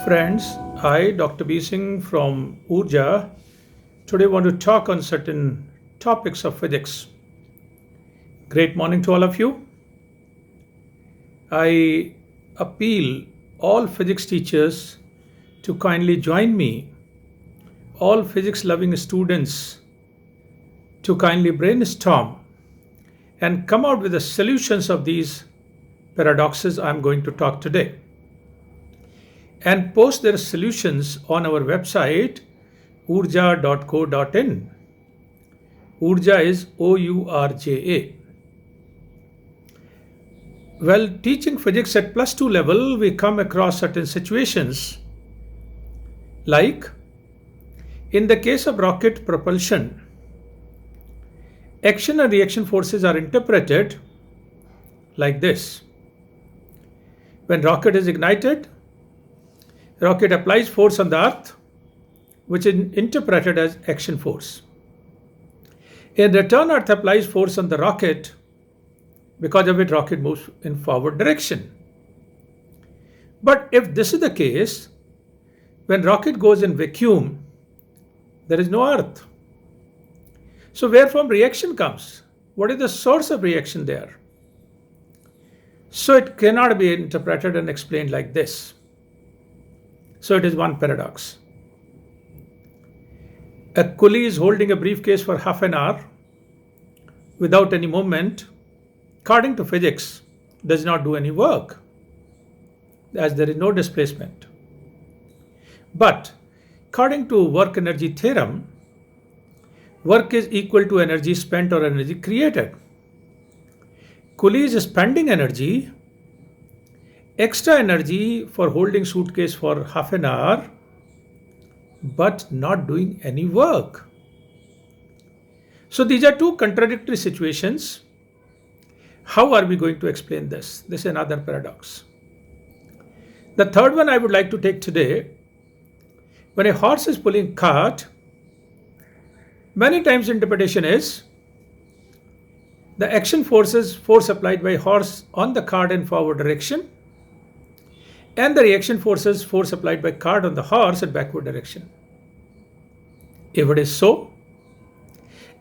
Friends, I, Dr. B. Singh from Urja, today want to talk on certain topics of physics. Great morning to all of you. I appeal all physics teachers to kindly join me, all physics loving students to kindly brainstorm and come out with the solutions of these paradoxes I'm going to talk today, and post their solutions on our website urja.co.in. Urja is OURJA. While teaching physics at +2 level, we come across certain situations like in the case of rocket propulsion, action and reaction forces are interpreted like this. When rocket is ignited, rocket applies force on the earth, which is interpreted as action force. In return, earth applies force on the rocket, because of it rocket moves in forward direction. But if this is the case, when rocket goes in vacuum, there is no earth. So where from reaction comes? What is the source of reaction there? So it cannot be interpreted and explained like this. So it is one paradox. A coolie is holding a briefcase for half an hour without any movement, according to physics, does not do any work, as there is no displacement. But according to work energy theorem, work is equal to energy spent or energy created. Coolie is spending energy, extra energy for holding suitcase for half an hour, but not doing any work. So these are two contradictory situations. How are we going to explain this? This is another paradox. The third one I would like to take today. When a horse is pulling cart, many times interpretation is the action forces force applied by horse on the cart in forward direction, and the reaction forces force applied by cart on the horse in backward direction. If it is so,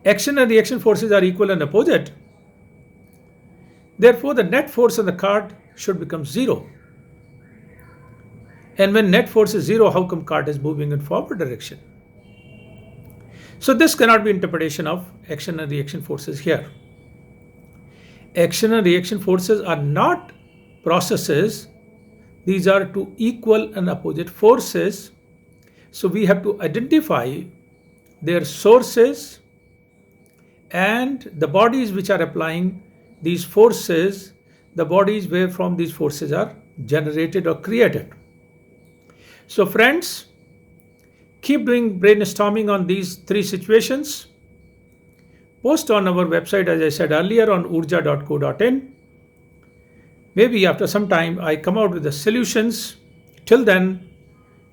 action and reaction forces are equal and opposite. Therefore, the net force on the cart should become zero. And when net force is zero, how come cart is moving in forward direction? So this cannot be interpretation of action and reaction forces here. Action and reaction forces are not processes. These are two equal and opposite forces. So we have to identify their sources and the bodies which are applying these forces, the bodies where from these forces are generated or created. So friends, keep doing brainstorming on these three situations. Post on our website, as I said earlier, on urja.co.in. Maybe after some time I come out with the solutions. Till then,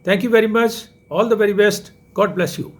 thank you very much. All the very best. God bless you.